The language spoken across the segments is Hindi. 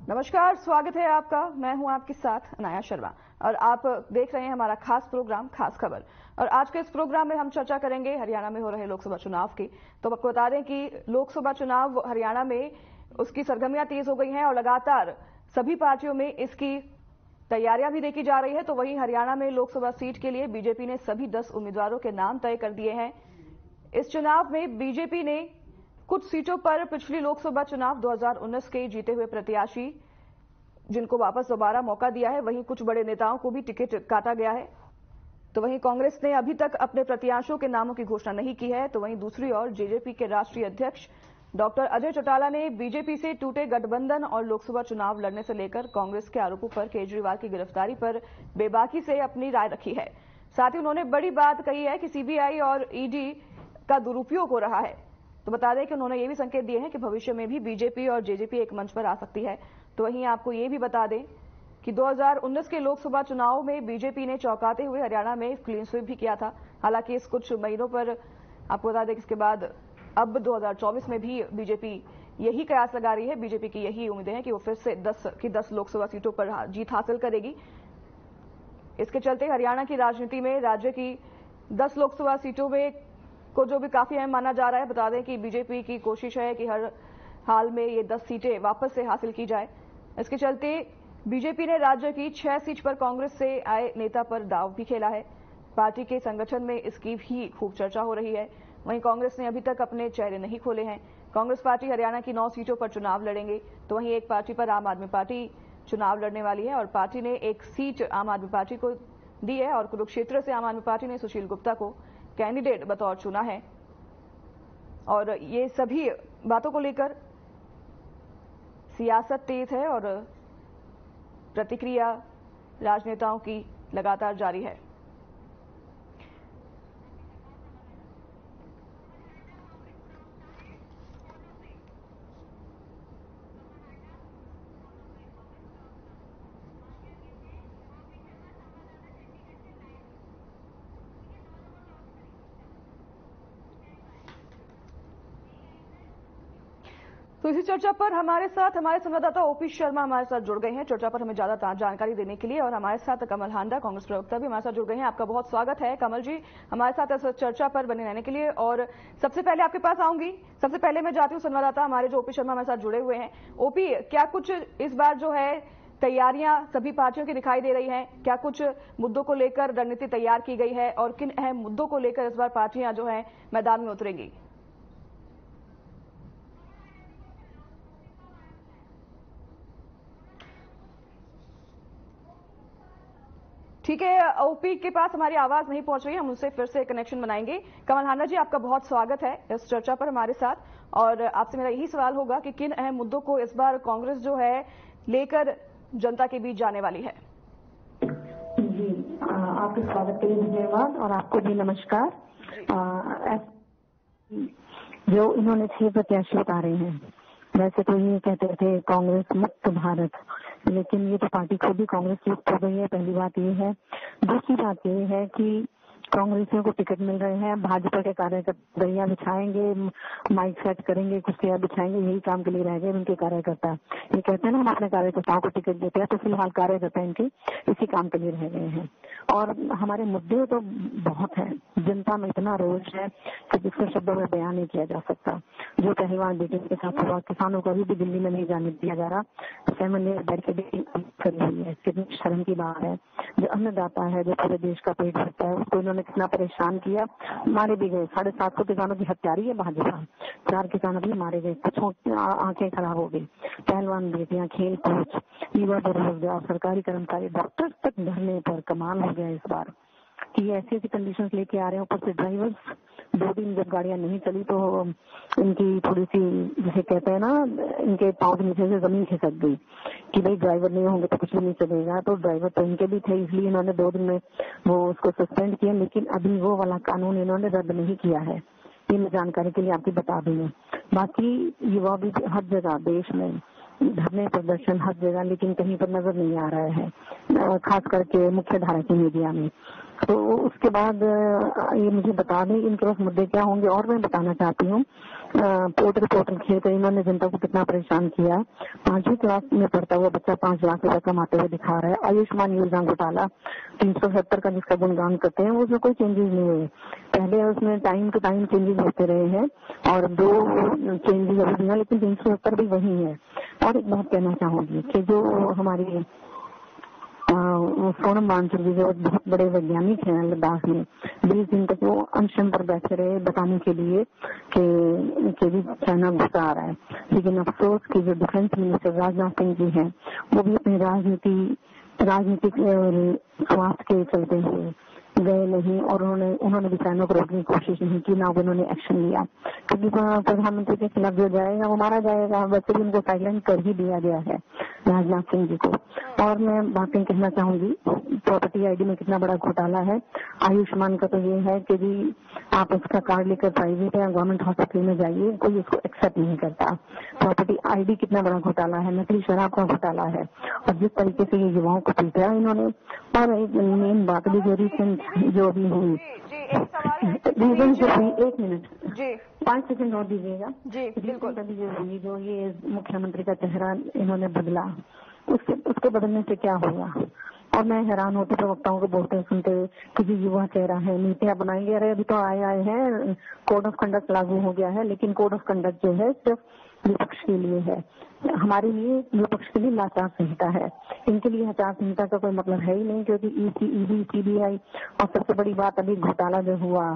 नमस्कार, स्वागत है आपका। मैं हूं आपके साथ अनाया शर्मा और आप देख रहे हैं हमारा खास प्रोग्राम खास खबर। और आज के इस प्रोग्राम में हम चर्चा करेंगे हरियाणा में हो रहे लोकसभा चुनाव की। तो आपको बता दें कि लोकसभा चुनाव हरियाणा में उसकी सरगर्मियां तेज हो गई हैं और लगातार सभी पार्टियों में इसकी तैयारियां भी देखी जा रही है। तो वहीं हरियाणा में लोकसभा सीट के लिए बीजेपी ने सभी 10 उम्मीदवारों के नाम तय कर दिए हैं। इस चुनाव में बीजेपी ने कुछ सीटों पर पिछली लोकसभा चुनाव 2019 के जीते हुए प्रत्याशी जिनको वापस दोबारा मौका दिया है, वहीं कुछ बड़े नेताओं को भी टिकट काटा गया है। तो वहीं कांग्रेस ने अभी तक अपने प्रत्याशियों के नामों की घोषणा नहीं की है। तो वहीं दूसरी ओर जेजेपी के राष्ट्रीय अध्यक्ष डॉक्टर अजय चौटाला ने बीजेपी से टूटे गठबंधन और लोकसभा चुनाव लड़ने से लेकर कांग्रेस के आरोपों पर केजरीवाल की गिरफ्तारी पर बेबाकी से अपनी राय रखी है। साथ ही उन्होंने बड़ी बात कही है कि सीबीआई और ईडी का दुरुपयोग हो रहा है। तो बता दें कि उन्होंने ये भी संकेत दिए हैं कि भविष्य में भी बीजेपी और जेजेपी एक मंच पर आ सकती है। तो वहीं आपको ये भी बता दें कि 2019 के लोकसभा चुनाव में बीजेपी ने चौंकाते हुए हरियाणा में क्लीन स्वीप भी किया था। हालांकि इस कुछ महीनों पर आपको बता दें कि इसके बाद अब 2024 में भी बीजेपी यही कयास लगा रही है। बीजेपी की यही उम्मीदें हैं कि वो फिर से 10 लोकसभा सीटों पर जीत हासिल करेगी। इसके चलते हरियाणा की राजनीति में राज्य की 10 लोकसभा सीटों में को जो भी काफी अहम माना जा रहा है। बता दें कि बीजेपी की कोशिश है कि हर हाल में ये 10 सीटें वापस से हासिल की जाए। इसके चलते बीजेपी ने राज्य की 6 सीट पर कांग्रेस से आए नेता पर दांव भी खेला है। पार्टी के संगठन में इसकी भी खूब चर्चा हो रही है। वहीं कांग्रेस ने अभी तक अपने चेहरे नहीं खोले हैं। कांग्रेस पार्टी हरियाणा की 9 सीटों पर चुनाव लड़ेंगे। तो वहीं एक पार्टी पर आम आदमी पार्टी चुनाव लड़ने वाली है और पार्टी ने एक सीट आम आदमी पार्टी को दी है और कुरुक्षेत्र से आम आदमी पार्टी ने सुशील गुप्ता को कैंडिडेट बतौर चुना है। और ये सभी बातों को लेकर सियासत तेज है और प्रतिक्रिया राजनेताओं की लगातार जारी है। तो इसी चर्चा पर हमारे संवाददाता ओपी शर्मा हमारे साथ जुड़ गए हैं चर्चा पर हमें ज्यादा जानकारी देने के लिए। और हमारे साथ कमल हांडा कांग्रेस प्रवक्ता भी हमारे साथ जुड़ गए हैं। आपका बहुत स्वागत है कमल जी हमारे साथ इस चर्चा पर बने रहने के लिए। और सबसे पहले आपके पास आऊंगी। सबसे पहले मैं जाती हूँ संवाददाता हमारे जो ओपी शर्मा हमारे साथ जुड़े हुए हैं। ओपी, क्या कुछ इस बार जो है तैयारियां सभी पार्टियों की दिखाई दे रही हैं? क्या कुछ मुद्दों को लेकर रणनीति तैयार की गई है और किन अहम मुद्दों को लेकर इस बार पार्टियां जो है मैदान में उतरेंगी? ठीक है, ओपी के पास हमारी आवाज नहीं पहुंच रही है, हम उससे फिर से कनेक्शन बनाएंगे। कमल हांडा जी, आपका बहुत स्वागत है इस चर्चा पर हमारे साथ। और आपसे मेरा यही सवाल होगा कि किन अहम मुद्दों को इस बार कांग्रेस जो है लेकर जनता के बीच जाने वाली है? जी, आपके स्वागत के लिए धन्यवाद और आपको भी नमस्कार। जो इन्होंने 6 प्रत्याशी उतारे हैं, वैसे तो ये कहते थे कांग्रेस मुक्त भारत, लेकिन ये तो पार्टी खुद ही कांग्रेस मुक्त हो गई है। पहली बात ये है। दूसरी बात ये है कि कांग्रेसियों को टिकट मिल रहे हैं, भाजपा के कार्यकर्ता दरिया बिछाएंगे, माइक सेट करेंगे, कुर्सियां बिछाएंगे, यही काम के लिए रह गए उनके कार्यकर्ता। ये कहते हैं ना, हम अपने कार्यकर्ताओं को टिकट देते हैं, तो फिलहाल कार्यकर्ता इनके इसी काम के लिए रह गए हैं। और हमारे मुद्दे तो बहुत हैं, जनता में इतना रोष है कि जिसको शब्दों में बयान नहीं किया जा सकता। जो पहलवान बेटे के साथ हुआ, किसानों को अभी भी दिल्ली में नहीं जाने दिया जा रहा, 7 ईयर बैरिकेडिंग करी हुई है। कितनी शर्म की बात है। जो अन्नदाता है, जो पूरे देश का पेट भरता है, उसको इन्होंने कितना परेशान किया। मारे भी गए, 750 किसानों की हत्या रही है भाजपा। 4 किसान भी मारे गए, कुछ आंखें खराब हो गई। पहलवान बेटियां, खेल कोच, युवा बेरोजगार, सरकारी कर्मचारी, डॉक्टर तक धरने पर। कमाल हो गया इस बार कि ऐसी ऐसी कंडीशंस लेके आ रहे हैं। ऊपर से ड्राइवर्स 2 दिन जब गाड़ियां नहीं चली तो इनकी थोड़ी सी, जिसे कहते हैं ना, इनके पांव के नीचे से जमीन खिसक गई कि भाई ड्राइवर नहीं होंगे तो कुछ भी नहीं चलेगा। तो ड्राइवर तो इनके भी थे, इसलिए इन्होंने 2 दिन में वो उसको सस्पेंड किया। लेकिन अभी वो वाला कानून इन्होंने रद्द नहीं किया है। ये मैं जानकारी के लिए आपकी बता दूंगी। बाकी युवा भी हर जगह देश में धरने प्रदर्शन हर जगह, लेकिन कहीं पर नजर नहीं आ रहा है, खास करके मुख्य धारा की मीडिया में। तो उसके बाद ये मुझे बता दें इनके पास मुद्दे क्या होंगे। और मैं बताना चाहती हूँ पोर्टल खेलकर इन्होंने जनता को कितना परेशान किया। 5वीं क्लास में पढ़ता हुआ बच्चा 5 लाख रुपए कमाते हुए दिखा रहा है। आयुष्मान योजना घोटाला 370 का जिसका गुणगान करते हैं उसमें कोई चेंजेस नहीं हुए। पहले उसमें टाइम टू टाइम चेंजेस होते रहे हैं और 2 चेंजेस अभी भी हैं, लेकिन 370 भी वही है। और एक बात कहना चाहूंगी कि जो हमारी सोनम वांगचुक जी जो बहुत बड़े वैज्ञानिक हैं लद्दाख में, 20 दिन तक वो अनशन पर बैठे रहे बताने के लिए कि भी चाइना घुसा आ रहा है। लेकिन अफसोस कि जो डिफेंस मिनिस्टर राजनाथ सिंह जी हैं वो भी अपनी राजनीतिक स्वार्थ के चलते हुए गए नहीं और उन्होंने भी चाइना को रोकने की कोशिश नहीं की, ना उन्होंने एक्शन लिया। क्योंकि प्रधानमंत्री के खिलाफ जो जाएगा वो मारा जाएगा। वैसे भी उनको साइलेंट कर ही दिया गया है राजनाथ सिंह जी को। और मैं बातें कहना चाहूंगी प्रॉपर्टी आईडी में कितना बड़ा घोटाला है। आयुष्मान का तो ये है कि जी आप उसका कार्ड लेकर प्राइवेट या गवर्नमेंट हॉस्पिटल में जाइए, कोई उसको एक्सेप्ट नहीं करता। प्रॉपर्टी आईडी कितना बड़ा घोटाला है, नकली शराब का घोटाला है। और जिस तरीके से ये युवाओं को पीटा इन्होंने। और एक मेन बात भी जो रिसेंट जो अभी हुई रीजन जो हुई, 1 मिनट जी 5 सेकंड और दीजिएगा जी बिल्कुल। अभी जो हुई जो ये मुख्यमंत्री का चेहरा इन्होंने बदला, उसके बदलने से क्या होगा। और मैं हैरान होते प्रवक्ताओं को बोलते सुनते कि जी युवा चेहरा है, नीतियां बनाएंगे। अरे अभी तो आए हैं, कोड ऑफ कंडक्ट लागू हो गया है, लेकिन कोड ऑफ कंडक्ट जो है सिर्फ विपक्ष के लिए है। हमारे लिए विपक्ष के लिए आचार संहिता है, इनके लिए आचार संहिता का कोई मतलब है ही नहीं। क्योंकि ईडी सीबीआई और सबसे बड़ी बात अभी घोटाला जो हुआ,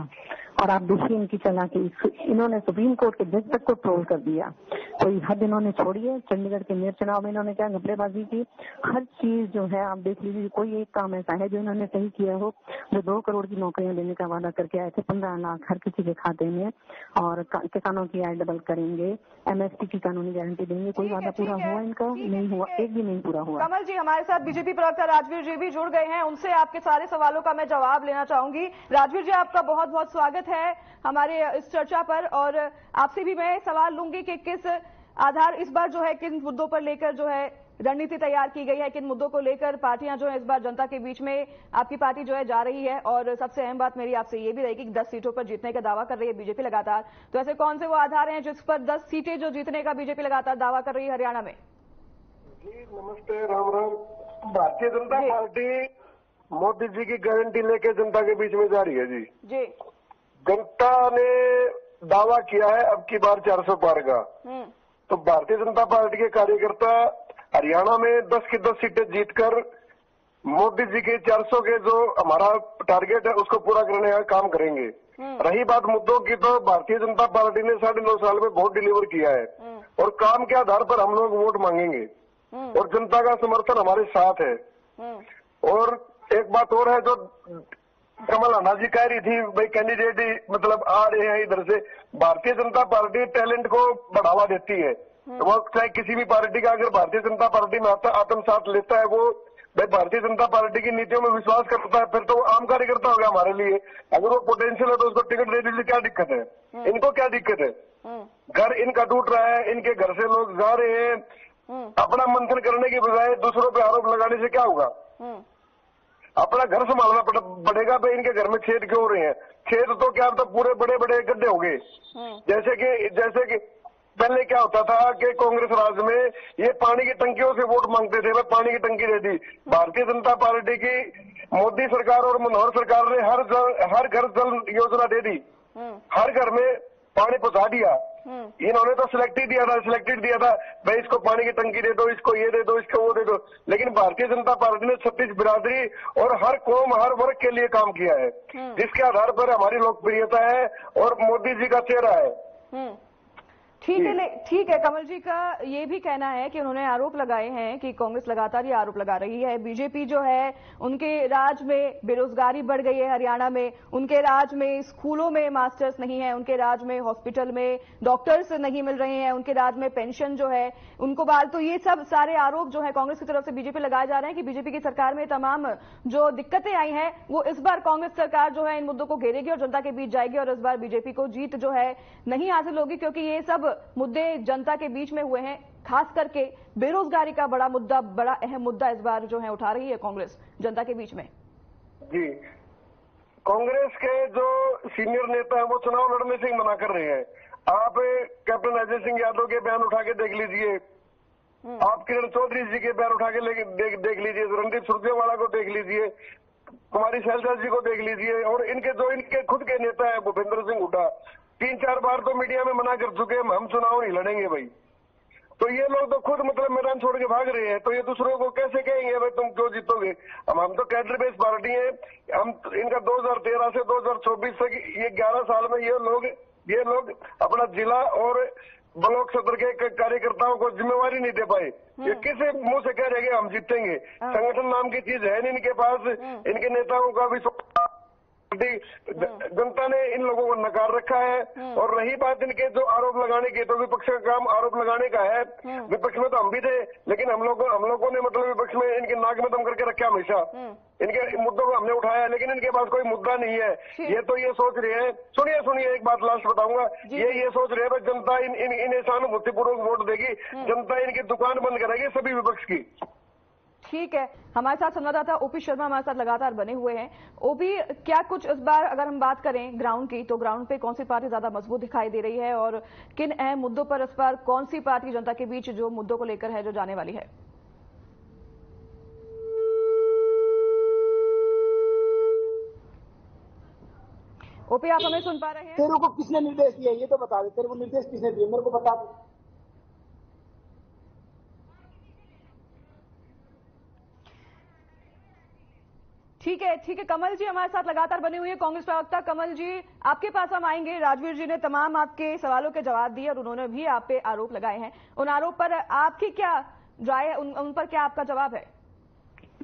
और आप देखिए इनकी चालाकी, इन्होंने सुप्रीम कोर्ट के जज तक को ट्रोल कर दिया। कोई हद इन्होंने छोड़ी है। चंडीगढ़ के मेयर चुनाव में इन्होंने क्या घपलेबाजी की। हर चीज जो है आप देख लीजिए, कोई एक काम ऐसा है जो इन्होंने सही किया हो। जो 2 करोड़ की नौकरियां देने का वादा करके आए थे, 15 लाख हर किसी के खाते में, और किसानों की आय डबल करेंगे, एमएसपी की कानूनी गारंटी देंगे, कोई वादा पूरा हुआ इनका? नहीं हुआ, एक भी नहीं पूरा हुआ। कमल जी हमारे साथ बीजेपी प्रवक्ता राजवीर जी भी जुड़ गए हैं, उनसे आपके सारे सवालों का मैं जवाब लेना चाहूंगी। राजवीर जी आपका बहुत बहुत स्वागत है हमारे इस चर्चा पर। और आपसे भी मैं सवाल लूंगी कि किस आधार इस बार जो है किन मुद्दों पर लेकर जो है रणनीति तैयार की गई है, किन मुद्दों को लेकर पार्टियां जो है इस बार जनता के बीच में आपकी पार्टी जो है जा रही है। और सबसे अहम बात मेरी आपसे ये भी रहेगी कि 10 सीटों पर जीतने का दावा कर रही है बीजेपी लगातार, तो ऐसे कौन से वो आधार हैं जिस पर 10 सीटें जो जीतने का बीजेपी लगातार दावा कर रही है हरियाणा में? जी नमस्ते, राम राम। भारतीय जनता पार्टी मोदी जी की गारंटी लेके जनता के बीच में जा रही है। जी जनता ने दावा किया है अब की बार 400 पार का। तो भारतीय जनता पार्टी के कार्यकर्ता हरियाणा में 10 की 10 सीटें जीतकर मोदी जी के 400 के जो हमारा टारगेट है उसको पूरा करने का काम करेंगे। रही बात मुद्दों की, तो भारतीय जनता पार्टी ने 9.5 साल में बहुत डिलीवर किया है और काम के आधार पर हम लोग वोट मांगेंगे और जनता का समर्थन हमारे साथ है। और एक बात और है, जो कमल अन्ना जी कह रही थी भाई कैंडिडेट ही मतलब आ रहे हैं इधर से, भारतीय जनता पार्टी टैलेंट को बढ़ावा देती है। वो चाहे किसी भी पार्टी का अगर भारतीय जनता पार्टी में आत्मसात लेता है, वो भाई भारतीय जनता पार्टी की नीतियों में विश्वास करता है, फिर तो वो आम कार्यकर्ता हो गया हमारे लिए। अगर वो पोटेंशियल है तो उसको टिकट दे दीजिए, क्या दिक्कत है? इनको क्या दिक्कत है? घर इनका टूट रहा है, इनके घर से लोग जा रहे हैं। अपना मंथन करने की बजाय दूसरों पे आरोप लगाने से क्या होगा? अपना घर संभालना पड़ेगा। भाई इनके घर में छेद क्यों हो रहे हैं? छेद तो क्या, तो पूरे बड़े बड़े गड्ढे हो गए। जैसे कि पहले क्या होता था कि कांग्रेस राज में ये पानी की टंकियों से वोट मांगते थे, भाई पानी की टंकी दे दी। भारतीय जनता पार्टी की मोदी सरकार और मनोहर सरकार ने हर घर जल योजना दे दी, हर घर में पानी पहुंचा दिया। इन्होंने तो सिलेक्टेड दिया था भाई इसको पानी की टंकी दे दो, इसको ये दे दो, इसको वो दे दो। लेकिन भारतीय जनता पार्टी ने 36 बिरादरी और हर कौम हर वर्ग के लिए काम किया है, जिसके आधार पर हमारी लोकप्रियता है और मोदी जी का चेहरा है। ठीक है। कमल जी का ये भी कहना है कि उन्होंने आरोप लगाए हैं कि कांग्रेस लगातार ये आरोप लगा रही है, बीजेपी जो है उनके राज में बेरोजगारी बढ़ गई है हरियाणा में, उनके राज में स्कूलों में मास्टर्स नहीं है, उनके राज में हॉस्पिटल में डॉक्टर्स नहीं मिल रहे हैं, उनके राज में पेंशन जो है उनको बहाल। तो ये सब सारे आरोप जो है कांग्रेस की तरफ से बीजेपी लगाए जा रहे हैं कि बीजेपी की सरकार में तमाम जो दिक्कतें आई हैं वो इस बार कांग्रेस सरकार जो है इन मुद्दों को घेरेगी और जनता के बीच जाएगी और इस बार बीजेपी को जीत जो है नहीं हासिल होगी, क्योंकि ये सब मुद्दे जनता के बीच में हुए हैं। खास करके बेरोजगारी का बड़ा मुद्दा, बड़ा अहम मुद्दा इस बार जो है उठा रही है कांग्रेस जनता के बीच में। जी कांग्रेस के जो सीनियर नेता है वो चुनाव लड़ने से ही मना कर रहे हैं। आप कैप्टन अजय सिंह यादव के बयान उठा के देख लीजिए, आप किरण चौधरी जी के बयान उठा के देख लीजिए, रणदीप सुरजेवाला को देख लीजिए, कुमारी शैलजा जी को देख लीजिए, और इनके खुद के नेता है भूपेंद्र सिंह हुड्डा 3-4 बार तो मीडिया में मना कर चुके हम चुनाव नहीं लड़ेंगे भाई। तो ये लोग तो खुद मतलब मैदान छोड़ के भाग रहे हैं, तो ये दूसरों को कैसे कहेंगे भाई तुम क्यों जीतोगे। हम तो कैडर बेस्ड पार्टी है, हम इनका 2013 से 2024 तक ये 11 साल में ये लोग अपना जिला और ब्लॉक सदर के कार्यकर्ताओं को जिम्मेवारी नहीं दे पाए। ये किसे मुंह से कह रहे हैं हम जीतेंगे। संगठन नाम की चीज है नहीं इनके पास, इनके नेताओं का भी जनता ने इन लोगों को नकार रखा है। और रही बात इनके जो आरोप लगाने की, तो विपक्ष का काम आरोप लगाने का है। विपक्ष में तो हम भी थे, लेकिन हम लोगों ने मतलब विपक्ष में इनके नाक में दम करके रखा हमेशा। इनके मुद्दों को हमने उठाया, लेकिन इनके पास कोई मुद्दा नहीं है। ये तो ये सोच रहे हैं, सुनिए एक बात लास्ट बताऊंगा, ये सोच रहे हैं जनता इन्हें सहानुभूतिपूर्वक वोट देगी, जनता इनकी दुकान बंद करेगी सभी विपक्ष की। ठीक है, हमारे साथ संवाददाता ओपी शर्मा हमारे साथ लगातार बने हुए हैं। ओपी, क्या कुछ इस बार अगर हम बात करें ग्राउंड की, तो ग्राउंड पे कौन सी पार्टी ज्यादा मजबूत दिखाई दे रही है और किन अहम मुद्दों पर इस बार कौन सी पार्टी जनता के बीच जो मुद्दों को लेकर है जो जाने वाली है? ओपी, आप हमें सुन पा रहे हैं? तेरे को किसने निर्देश दिया ये तो बता दे, तेरे को निर्देश किसने दिए मेरे को बता दे। ठीक है कमल जी हमारे साथ लगातार बने हुए हैं, कांग्रेस प्रवक्ता कमल जी, आपके पास हम आएंगे। राजवीर जी ने तमाम आपके सवालों के जवाब दिए और उन्होंने भी आप पे आरोप लगाए हैं। उन आरोप पर आपकी क्या राय है, उन पर क्या आपका जवाब है?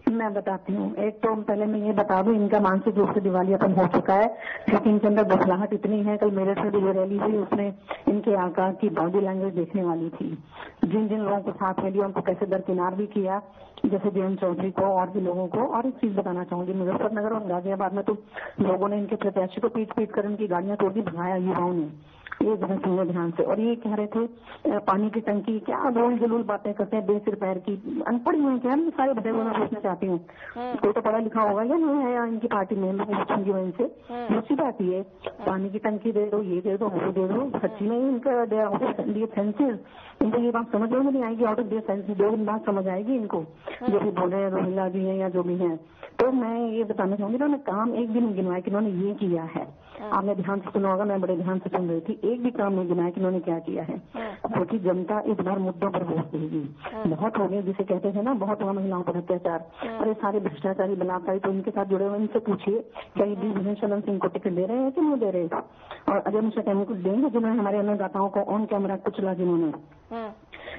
मैं बताती हूँ। एक तो पहले मैं ये बता दूं, इनका मानसिक रूप से दिवालियापन हो चुका है, क्योंकि इनके अंदर बौखलाहट इतनी है। कल मेरे से जो रैली हुई उसमें इनके आका की बॉडी लैंग्वेज देखने वाली थी। जिन लोगों को साथ में लिया उनको कैसे दरकिनार भी किया, जैसे जयंत चौधरी को और भी लोगों को। और एक चीज बताना चाहूंगी, मुजफ्फरनगर और गाजियाबाद में तो लोगों ने इनके प्रत्याशी को पीट कर इनकी गाड़ियां तोड़ दी, भगाया युवाओं ने। एक जगह सुनिए ध्यान से। और ये कह रहे थे पानी की टंकी, क्या रोल जलूल बातें करते हैं बेसिर पैर की, अनपढ़ हुए क्या सारे भरे हुए मैं पूछना चाहती हूँ। कोई तो पढ़ा लिखा होगा या नहीं है इनकी पार्टी में, मैं पूछूंगी मैं इनसे। दूसरी बात ये, पानी की टंकी दे दो, ये दे दो, वो दे दो, सच्ची में इनका सेंसेस, इनको ये बात समझ में नहीं आएगी। आउट ऑफ दियर सेंसेस 2 दिन बाद समझ आएगी इनको, जो भी बोल रहे हैं रोहिला जी है या जो भी है। तो मैं ये बताना चाहूंगी, उन्होंने काम एक भी नहीं गिनवाया कि उन्होंने ये किया है। आपने ध्यान से सुना होगा, मैं बड़े ध्यान से सुन रही थी। एक भी काम नहीं गिनाया कि उन्होंने क्या किया है, क्योंकि जनता इस बार मुद्दों पर वोट देगी। बहुत हो गए, जिसे कहते हैं ना, बहुत हुआ महिलाओं पर अत्याचार, और ये सारे भ्रष्टाचारी बलात्कारी तो इनके साथ जुड़े हुए। इनसे पूछिए क्या ये शरण सिंह को टिकट दे रहे हैं कि नहीं दे रहे, और अजय मिश्रा कुछ देंगे जिन्होंने हमारे अन्नदाताओं को ऑन कैमरा कुचला, जिन्होंने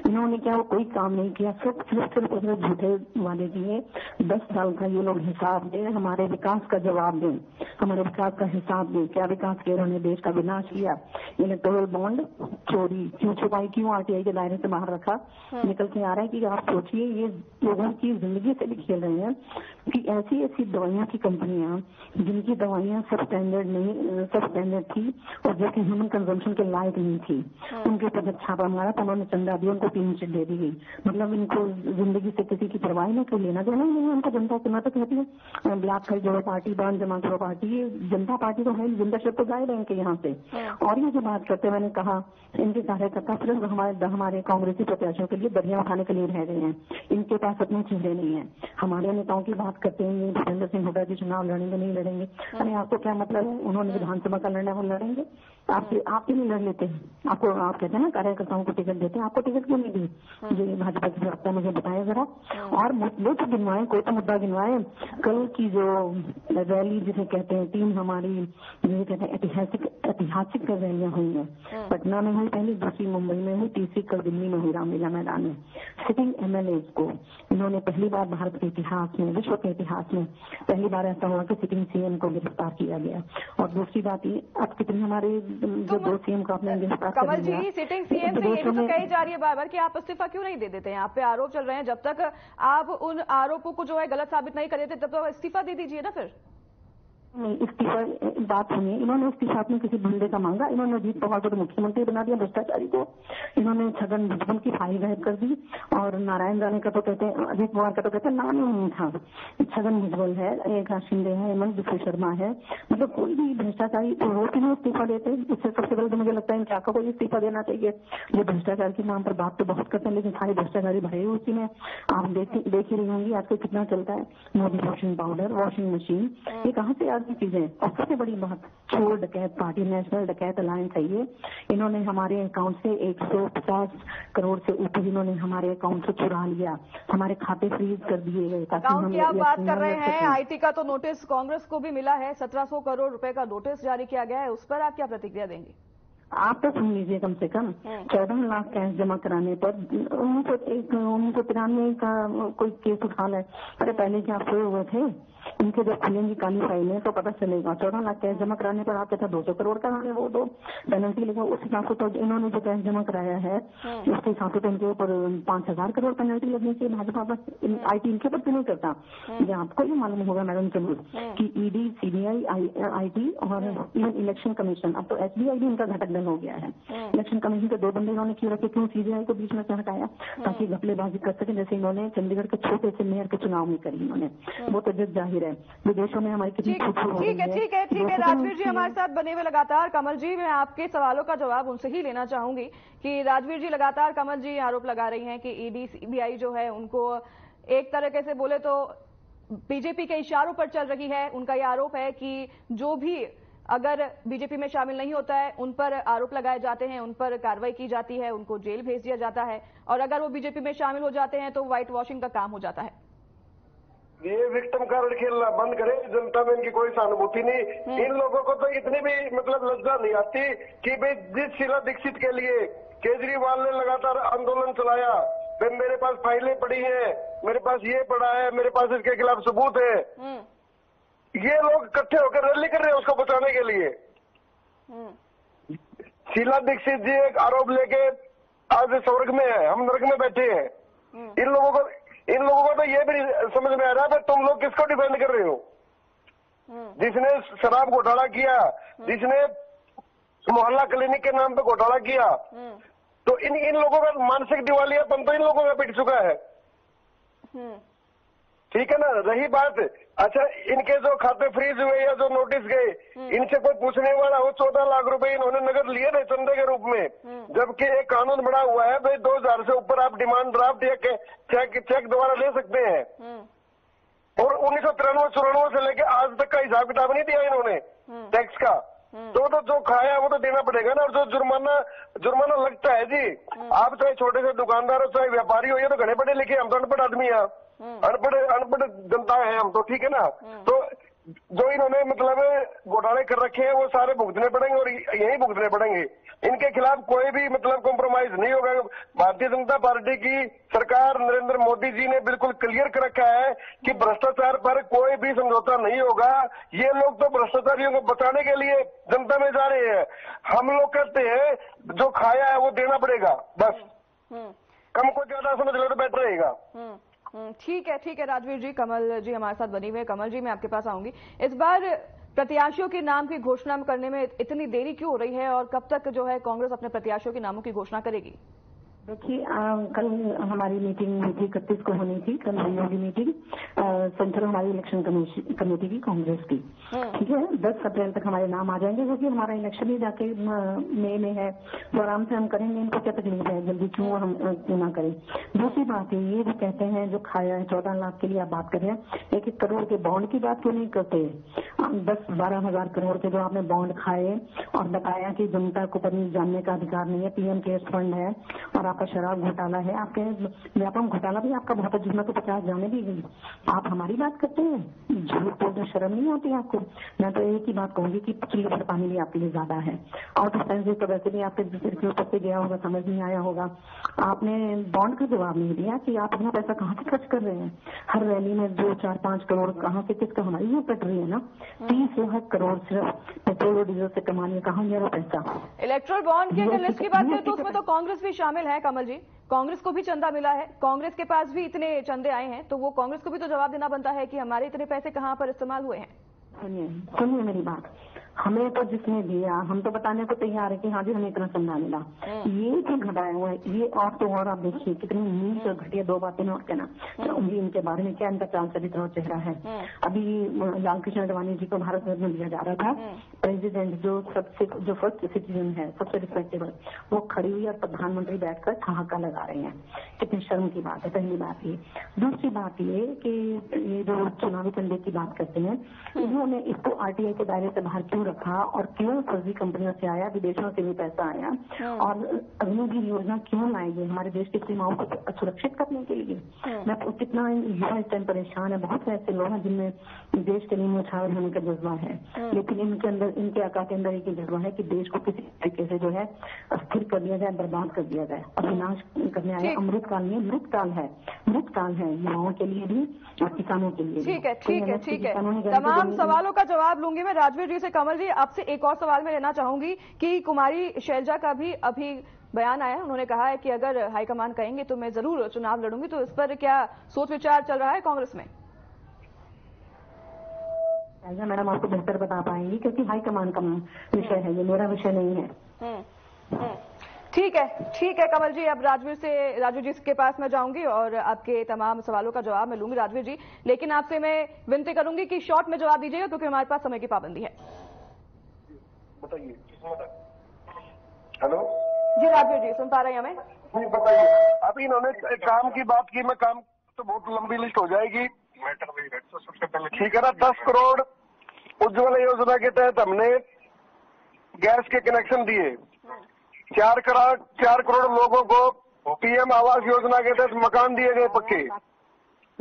इन्होंने क्या वो कोई काम नहीं किया, सिर्फ झूठे वादे किए। 10 साल का ये लोग हिसाब दें, हमारे विकास का जवाब दें, हमारे विकास का हिसाब दें। क्या विकास किया उन्होंने, देश का विनाश किया। इलेक्टोरल बॉन्ड चोरी क्यों छुपाई, क्यों आरटीआई के दायरे से बाहर रखा, निकल के आ रहा है कि आप सोचिए ये लोगों की जिंदगी से भी खेल रहे हैं कि ऐसी दवाइयां की कंपनियां जिनकी दवाइयां सब स्टैंडर्ड थी और जो कि ह्यूमन कंजम्पशन के लायक नहीं थी, उनके ऊपर जब छापा मारा तो उन्होंने चंदा दिया, उनको 3 सीट दे दी गई। मतलब इनको जिंदगी से किसी की परवाह नहीं, कोई लेना देना ही नहीं है उनको जनता से। मैं तो कहती हूँ ब्लैक खरीद जोड़ो पार्टी, बांध जमा करो पार्टी, ये जनता पार्टी तो है, जनता तो गायब है इनके यहाँ से। और ये जो बात करते, मैंने कहा इनके कार्यकर्ता सिर्फ हमारे कांग्रेसी प्रत्याशियों के लिए दरिया उठाने के लिए रह गए हैं, इनके पास अपने चेहरे नहीं है। हमारे नेताओं की बात करते हैं, भूपेंद्र सिंह हुड्डा जी चुनाव लड़ेंगे नहीं लड़ेंगे, अरे आपको क्या मतलब है, उन्होंने विधानसभा का लड़ना है वो लड़ेंगे, आपके नहीं लड़ लेते हैं। आपको आप कहते हैं ना कार्यकर्ताओं को टिकट देते हैं, आपको टिकट क्यों नहीं दी, मुझे भाजपा की प्रवक्ता मुझे बताया जरा। और मुद्दे तो गिनवाए, कोई तो मुद्दा गिनवाए। कल की जो रैली जिसे कहते हैं, 3 हमारी जिसे कहते हैं ऐतिहासिक रैलियां हुई हैं, पटना में हुई पहली, दूसरी मुंबई में हुई, तीसरी कल दिल्ली में हुई रामलीला मैदान में। सिटिंग एमएलए को इन्होंने पहली बार भारत के इतिहास में, विश्व के इतिहास में पहली बार ऐसा हुआ कि सिटिंग सीएम को गिरफ्तार किया गया। और दूसरी बात ये, अब कितने हमारे जो 2 सीएम को आपने गिरफ्तार कर कमल जी, सिटिंग सीएम से ये भी तो कही जा रही है बार-बार कि आप इस्तीफा क्यों नहीं दे देते हैं, आप पे आरोप चल रहे हैं, जब तक आप उन आरोपों को जो है गलत साबित नहीं कर देते तब तो इस्तीफा दे दीजिए ना फिर। नहीं, इस्तीफा बात सुनिए, इन्होंने इस्तीफा अपने किसी बंदे का मांगा, इन्होंने अजीत पवार को तो मुख्यमंत्री बना दिया भ्रष्टाचारी को, इन्होंने छगन भुजबल की फाइल गायब कर दी, और नारायण राणे का तो कहते हैं, अजीत पवार का तो कहते हैं नाम ही नहीं था, छगन भुजबल है, एकनाथ शिंदे है, हेमंत बिस्वा शर्मा है, मतलब कोई भी भ्रष्टाचारी वो क्यों इस्तीफा देते हैं? इससे सबसे पहले तो मुझे लगता है इनका कोई इस्तीफा देना चाहिए। ये भ्रष्टाचार के नाम पर बात तो बहुत करते हैं, लेकिन सारे भ्रष्टाचारी भरे हुए उसी में। आप देख ही रही होंगी आजकल कितना चलता है, Modi washing powder, washing machine, ये कहाँ से आ चीजें। और सबसे बड़ी बात, चोर डकैत पार्टी, नेशनल डकैत अलायंस है ये, इन्होंने हमारे अकाउंट से 150 करोड़ से ऊपर इन्होंने हमारे अकाउंट से चुरा लिया, हमारे खाते फ्रीज कर दिए गए। अकाउंट की आप बात कर रहे हैं, आईटी का तो नोटिस कांग्रेस को भी मिला है, 1700 करोड़ रुपए का नोटिस जारी किया गया है, उस पर आप क्या प्रतिक्रिया देंगे? आप तो सुन लीजिए, कम से कम 14 लाख कैश जमा कराने पर 1993 का कोई केस उठा ले। अरे पहले क्या सोए हुए थे, इनके जब खुलेंगी काली फाइलें तो पता चलेगा। 14 लाख कैश जमा कराने पर आप कहते 200 करोड़ कराने, वो तो पेनल्टी लेगा। उस हिसाब से तो इन्होंने जो कैश जमा कराया है उसके हिसाब से तो इनके ऊपर 5000 करोड़ पेनल्टी लगनी चाहिए। भाजपा पर आईटी इनके ऊपर नहीं करता। ये आपको ही मालूम होगा मैडम जरूर कि ईडी, सीबीआई, आईटी और इवन इलेक्शन कमीशन, अब तो एसबीआई भी इनका घटक दल हो गया है। इलेक्शन कमीशन के 2 बंदे इन्होंने क्यों रखे? क्यों सीबीआई को बीच में क्यों हटाया? ताकि घपलेबाजी कर सके, जैसे इन्होंने चंडीगढ़ के छोटे से मेयर के चुनाव में करी इन्होंने। वो तो जग जाहिर है विदेशों में हमारी कितनी छूट हो रही है। ठीक है राजवीर जी हमारे साथ बने हुए लगातार। कमल जी, मैं आपके सवालों का जवाब उनसे ही लेना चाहूंगी कि राजवीर जी लगातार कमल जी आरोप लगा रही हैं कि ईडी, सीबीआई जो है उनको एक तरीके से बोले तो बीजेपी के इशारों पर चल रही है। उनका यह आरोप है कि जो भी अगर बीजेपी में शामिल नहीं होता है उन पर आरोप लगाए जाते हैं, उन पर कार्रवाई की जाती है, उनको जेल भेज दिया जाता है, और अगर वो बीजेपी में शामिल हो जाते हैं तो व्हाइट वॉशिंग का काम हो जाता है। ये विक्टिम कार्ड खेलना बंद करे, जनता में इनकी कोई सहानुभूति नहीं। इन लोगों को तो इतनी भी मतलब लज्जा नहीं आती कि भाई जिस शीला दीक्षित के लिए केजरीवाल ने लगातार आंदोलन चलाया, फिर मेरे पास फाइलें पड़ी हैं, मेरे पास ये पड़ा है, मेरे पास इसके खिलाफ सबूत है, ये लोग इकट्ठे होकर रैली कर रहे हैं उसको बचाने के लिए। शीला दीक्षित जी एक आरोप लेके आज स्वर्ग में है, हम नर्क में बैठे हैं। इन लोगों को तो ये भी नहीं समझ में आ रहा है तुम लोग किसको डिफेंड कर रहे हो। जिसने शराब घोटाला किया, जिसने मोहल्ला क्लिनिक के नाम पे घोटाला किया, तो इन लोगों का मानसिक दिवालियापन तो इन लोगों का पिट चुका है। ठीक है ना। रही बात, अच्छा इनके जो खाते फ्रीज हुए या जो नोटिस गए, इनसे कोई पूछने वाला हो। 14 लाख रुपए इन्होंने नगद लिए थे चंदे के रूप में, जबकि एक कानून बना हुआ है भाई 2000 से ऊपर आप डिमांड ड्राफ्ट या चेक द्वारा ले सकते हैं। और 1993-94 से लेके आज तक का हिसाब किताब नहीं दिया इन्होंने टैक्स का। तो जो खाया वो तो देना पड़ेगा ना। और जो जुर्माना लगता है जी, आप चाहे छोटे से दुकानदार हो चाहे व्यापारी हो, ये तो घने पढ़े लिखे, हम तो अनपढ़ आदमी हैं, अनपढ़ जनता है हम तो, ठीक है ना। तो जो इन्होंने मतलब घोटाले कर रखे हैं वो सारे भुगतने पड़ेंगे और यही भुगतने पड़ेंगे। इनके खिलाफ कोई भी मतलब कॉम्प्रोमाइज नहीं होगा। भारतीय जनता पार्टी की सरकार नरेंद्र मोदी जी ने बिल्कुल क्लियर कर रखा है कि भ्रष्टाचार पर कोई भी समझौता नहीं होगा। ये लोग तो भ्रष्टाचारियों को बचाने के लिए जनता में जा रहे हैं। हम लोग कहते हैं जो खाया है वो देना पड़ेगा, बस। कम को ज्यादा समझ लो तो बेटर रहेगा। ठीक है राजवीर जी। कमल जी हमारे साथ बनी हुए। कमल जी मैं आपके पास आऊंगी। इस बार प्रत्याशियों के नाम की घोषणा करने में इतनी देरी क्यों हो रही है और कब तक जो है कांग्रेस अपने प्रत्याशियों के नामों की घोषणा करेगी? देखिए, कल हमारी मीटिंग 31 को होनी थी, कल होगी मीटिंग सेंट्रल हमारी इलेक्शन कमेटी की, कांग्रेस की। ठीक है, 10 अप्रैल तक हमारे नाम आ जाएंगे, क्योंकि हमारा इलेक्शन ही जाके मई में है, तो आराम से हम करेंगे। इनको क्या तकलीफ है, जल्दी क्यों हम क्यों ना करें। दूसरी बात है, ये भी कहते हैं जो खाया है 14 लाख के लिए आप बात कर रहे हैं, 1-1 करोड़ के बॉन्ड की बात क्यों नहीं करते? 10-12 हजार करोड़ के जो आपने बॉन्ड खाए और बताया कि जनता को पर जानने का अधिकार नहीं है, पीएम केयर्स फंड है और आपका शराब घोटाला है, आपके व्यापम घोटाला भी आपका बहुत है, जिसमें तो 50 जाने भी गई। आप हमारी बात करते हैं, झूठ बोलते शर्म नहीं आती आपको? मैं तो एक ही बात कहूंगी कि चूल्हे पर पानी भी आपके लिए ज्यादा है। आउट ऑफ टाइम तो वैसे भी आपके सिर के ऊपर से गया होगा, समझ नहीं आया होगा। आपने बॉन्ड का जवाब नहीं दिया कि आप अपना पैसा कहाँ से खर्च कर रहे हैं। हर रैली में 2-4-5 करोड़ कहाँ से किसका, हमारी यहाँ कट रही है ना। 30 लाख करोड़ सिर्फ पेट्रोल और डीजल से कमाने, कहाँ गया वो पैसा? इलेक्ट्रल बॉन्ड की अगर लिस्ट की बात करें तो उसमें तो कांग्रेस भी शामिल है। कमल जी, कांग्रेस को भी चंदा मिला है, कांग्रेस के पास भी इतने चंदे आए हैं, तो वो कांग्रेस को भी तो जवाब देना बनता है कि हमारे इतने पैसे कहां पर इस्तेमाल हुए हैं। सुनिए मेरी बात, हमें तो जिसने दिया हम तो बताने को तैयार है कि हाँ जी हमें इतना चंदा मिला। ये जो घटाया हुआ है ये और तो और आप देखिए कितनी नीच और घटिया दो बातें और कहना चाहूंगी इनके बारे में, क्या इनका चाल चरित्र और चेहरा है। अभी लालकृष्ण आडवाणी जी को भारत रत्न दिया जा रहा था, प्रेसिडेंट जो फर्स्ट सिटीजन है, सबसे रिस्पेक्टेबल, वो खड़ी हुई और प्रधानमंत्री बैठकर ठहाका लगा रहे हैं। कितनी शर्म की बात है, पहली बात ये। दूसरी बात ये कि ये जो चुनावी चंदे की बात करते हैं, इन्होंने इसको आरटीआई के दायरे से बाहर क्यों रखा और क्यों फर्जी कंपनियों से आया, विदेशों से भी पैसा आया, और अग्निवीर योजना क्यों लाई गई हमारे देश की सीमाओं को सुरक्षित करने के लिए। मैं कितना युवा इस टाइम परेशान है, बहुत से ऐसे लोग हैं जिनमें देश के लिए न्यौछावर होने का जज्बा है, लेकिन इनके अंदर, इनके आका के अंदर एक जज्बा है कि देश को किसी तरीके से जो है अस्थिर कर दिया जाए, बर्बाद कर दिया जाए और विनाश करने आया। अमृतकाल नहीं, मृतकाल है, मृतकाल है युवाओं के लिए भी और किसानों के लिए। ठीक है, ठीक है, ठीक है। तमाम सवालों का जवाब लूंगी मैं राजवीर जी से। कमल जी, आपसे एक और सवाल मैं लेना चाहूंगी कि कुमारी शैलजा का भी अभी बयान आया, उन्होंने कहा है कि अगर हाईकमान कहेंगे तो मैं जरूर चुनाव लड़ूंगी, तो इस पर क्या सोच विचार चल रहा है कांग्रेस में? मैडम आपको बेहतर बता पाएंगी क्योंकि हाईकमान का विषय है, ये मेरा विषय नहीं है। ठीक है कमल जी, अब राजवीर जी के पास मैं जाऊंगी और आपके तमाम सवालों का जवाब मैं लूंगी राजवीर जी, लेकिन आपसे मैं विनती करूंगी कि शॉर्ट में जवाब दीजिएगा क्योंकि हमारे पास समय की पाबंदी है। बताइए। हेलो जी राजवीर जी, सुन पा रहे हैं हमें? जी बताइए। अभी इन्होंने काम की बात की, मैं काम तो बहुत लंबी लिस्ट हो जाएगी, मैटर वही है। तो सबसे पहले ठीक है ना, 10 करोड़ उज्ज्वला योजना के तहत हमने गैस के कनेक्शन दिए, 4 करोड़ लोगों को पीएम आवास योजना के तहत मकान दिए गए पक्के,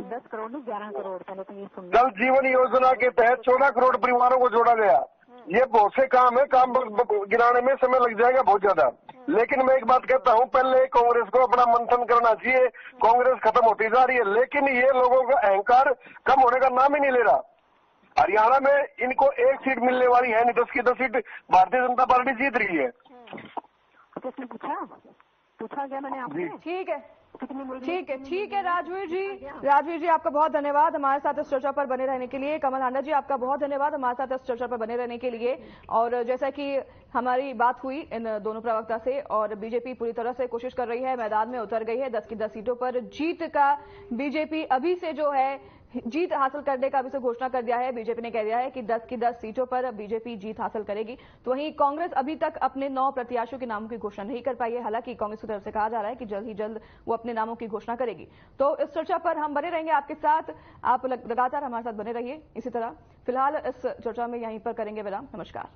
10 करोड़ नहीं 11 करोड़। पहले तो ये सुन, जल जीवन योजना के तहत 14 करोड़ परिवारों को जोड़ा गया। ये बहुत से काम है, काम गिनाने में समय लग जाएगा बहुत ज्यादा, लेकिन मैं एक बात कहता हूँ, पहले कांग्रेस को अपना मंथन करना चाहिए। कांग्रेस खत्म होती जा रही है, लेकिन ये लोगों का अहंकार कम होने का नाम ही नहीं ले रहा। हरियाणा में इनको 1 सीट मिलने वाली है नहीं, 10 की 10 सीट भारतीय जनता पार्टी जीत रही है। किसने पूछा क्या मैंने आपसे? ठीक है राजवीर जी आपका बहुत धन्यवाद हमारे साथ इस चर्चा पर बने रहने के लिए। कमल हांडा जी आपका बहुत धन्यवाद हमारे साथ इस चर्चा पर बने रहने के लिए। और जैसा कि हमारी बात हुई इन दोनों प्रवक्ता से, और बीजेपी पूरी तरह से कोशिश कर रही है, मैदान में उतर गई है, 10 की 10 सीटों पर जीत का बीजेपी अभी से जो है जीत हासिल करने का अभी से घोषणा कर दिया है। बीजेपी ने कह दिया है कि 10 की 10 सीटों पर बीजेपी जीत हासिल करेगी। तो वहीं कांग्रेस अभी तक अपने 9 प्रत्याशियों के नामों की घोषणा नहीं कर पाई है। हालांकि कांग्रेस की तरफ से कहा जा रहा है कि जल्द ही जल्द वो अपने नामों की घोषणा करेगी। तो इस चर्चा पर हम बने रहेंगे आपके साथ, आप लगातार हमारे साथ बने रहिए इसी तरह। फिलहाल इस चर्चा में यहीं पर करेंगे विराम। नमस्कार।